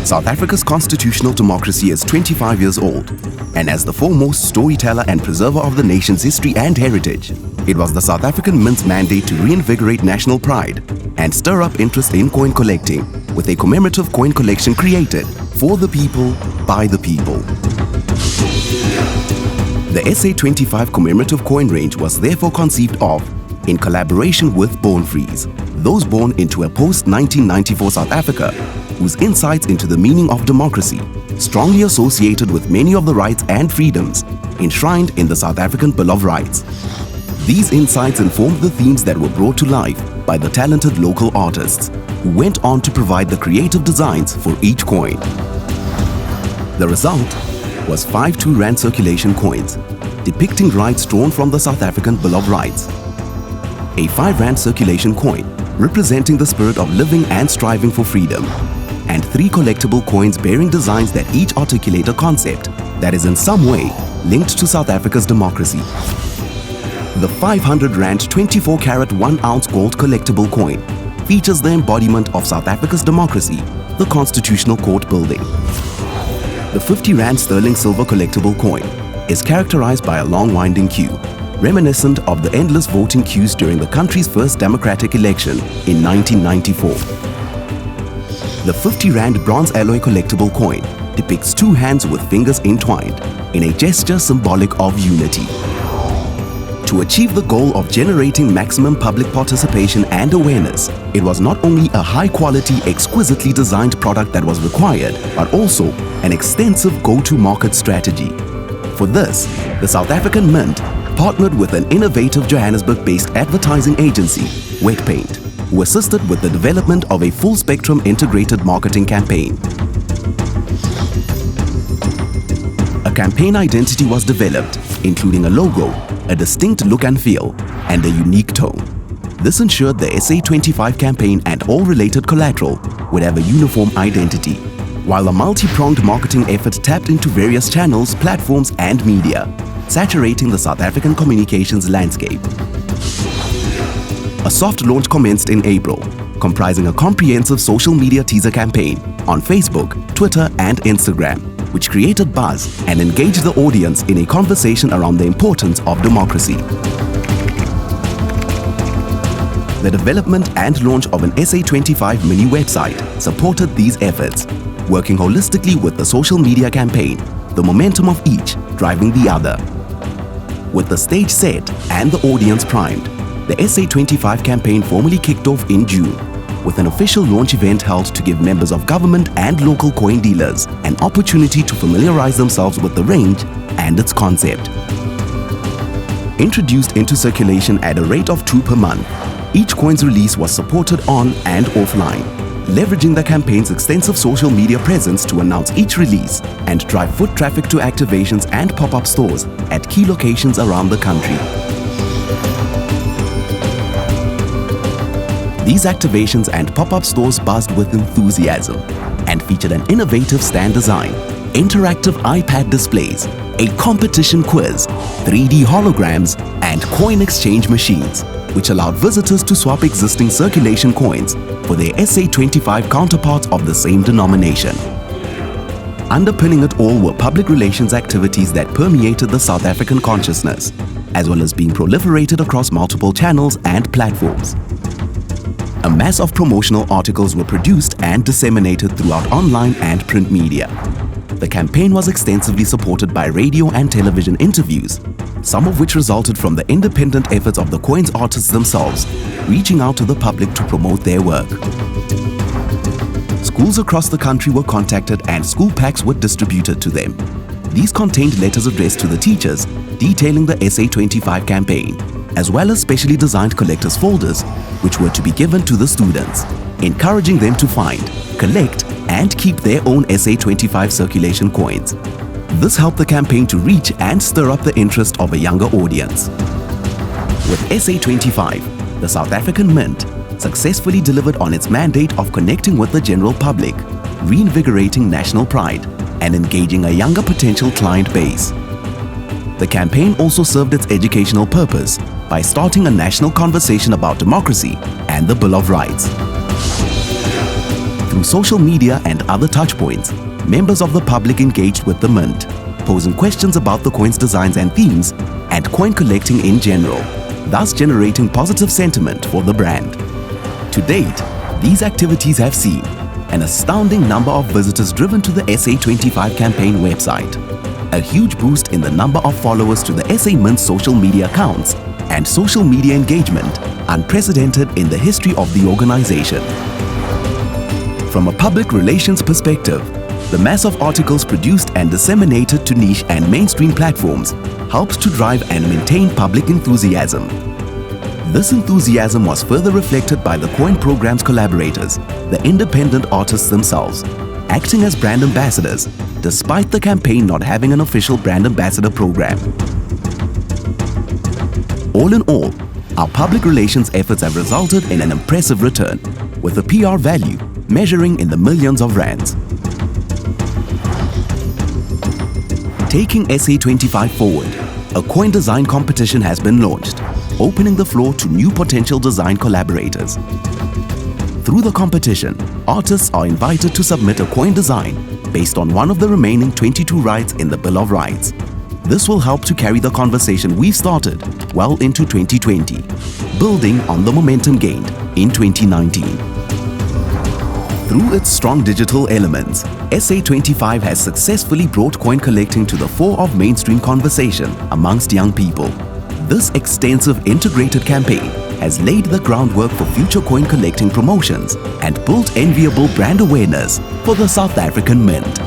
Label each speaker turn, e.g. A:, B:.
A: South Africa's constitutional democracy is 25 years old, and as the foremost storyteller and preserver of the nation's history and heritage, it was the South African Mint's mandate to reinvigorate national pride and stir up interest in coin collecting with a commemorative coin collection created for the people, by the people. The SA25 commemorative coin range was therefore conceived of in collaboration with Born Frees, those born into a post-1994 South Africa whose insights into the meaning of democracy strongly associated with many of the rights and freedoms enshrined in the South African Bill of Rights. These insights informed the themes that were brought to life by the talented local artists who went on to provide the creative designs for each coin. The result was 5 2-rand circulation coins depicting rights drawn from the South African Bill of Rights, a 5-rand circulation coin representing the spirit of living and striving for freedom, and 3 collectible coins bearing designs that each articulate a concept that is in some way linked to South Africa's democracy. The 500 Rand 24-carat 1-ounce gold collectible coin features the embodiment of South Africa's democracy, the Constitutional Court building. The 50 Rand sterling silver collectible coin is characterized by a long winding queue, reminiscent of the endless voting queues during the country's first democratic election in 1994. The 50 Rand bronze alloy collectible coin depicts 2 hands with fingers entwined in a gesture symbolic of unity. To achieve the goal of generating maximum public participation and awareness, it was not only a high-quality, exquisitely designed product that was required, but also an extensive go-to-market strategy. For this, the South African Mint partnered with an innovative Johannesburg-based advertising agency, Wetpaint, who assisted with the development of a full-spectrum integrated marketing campaign. A campaign identity was developed, including a logo, a distinct look and feel, and a unique tone. This ensured the SA25 campaign and all related collateral would have a uniform identity, while a multi-pronged marketing effort tapped into various channels, platforms, and media, saturating the South African communications landscape. A soft launch commenced in April, comprising a comprehensive social media teaser campaign on Facebook, Twitter, and Instagram, which created buzz and engaged the audience in a conversation around the importance of democracy. The development and launch of an SA25 mini website supported these efforts, working holistically with the social media campaign, the momentum of each driving the other. With the stage set and the audience primed, the SA25 campaign formally kicked off in June, with an official launch event held to give members of government and local coin dealers an opportunity to familiarize themselves with the range and its concept. Introduced into circulation at a rate of 2 per month, each coin's release was supported on and offline, leveraging the campaign's extensive social media presence to announce each release and drive foot traffic to activations and pop-up stores at key locations around the country. These activations and pop-up stores buzzed with enthusiasm and featured an innovative stand design, interactive iPad displays, a competition quiz, 3D holograms, and coin exchange machines, which allowed visitors to swap existing circulation coins for their SA25 counterparts of the same denomination. Underpinning it all were public relations activities that permeated the South African consciousness, as well as being proliferated across multiple channels and platforms. A mass of promotional articles were produced and disseminated throughout online and print media. The campaign was extensively supported by radio and television interviews, some of which resulted from the independent efforts of the coins artists themselves, reaching out to the public to promote their work. Schools across the country were contacted and school packs were distributed to them. These contained letters addressed to the teachers detailing the SA25 campaign, as well as specially designed collectors folders which were to be given to the students, encouraging them to find, collect, and keep their own SA25 circulation coins. This helped the campaign to reach and stir up the interest of a younger audience. With SA25, the South African Mint successfully delivered on its mandate of connecting with the general public, reinvigorating national pride, and engaging a younger potential client base. The campaign also served its educational purpose by starting a national conversation about democracy and the Bill of Rights. Through social media and other touchpoints, members of the public engaged with the mint, posing questions about the coin's designs and themes, and coin collecting in general, thus generating positive sentiment for the brand. To date, these activities have seen an astounding number of visitors driven to the SA25 campaign website, a huge boost in the number of followers to the SA Mint social media accounts, and social media engagement unprecedented in the history of the organization. From a public relations perspective, the mass of articles produced and disseminated to niche and mainstream platforms helps to drive and maintain public enthusiasm. This enthusiasm was further reflected by the Coin program's collaborators, the independent artists themselves, acting as brand ambassadors, despite the campaign not having an official brand ambassador program. All in all, our public relations efforts have resulted in an impressive return, with a PR value measuring in the millions of rands. Taking SA25 forward, a coin design competition has been launched, opening the floor to new potential design collaborators. Through the competition, artists are invited to submit a coin design based on one of the remaining 22 rights in the Bill of Rights. This will help to carry the conversation we've started well into 2020, building on the momentum gained in 2019. Through its strong digital elements, SA25 has successfully brought coin collecting to the fore of mainstream conversation amongst young people. This extensive integrated campaign has laid the groundwork for future coin collecting promotions and built enviable brand awareness for the South African Mint.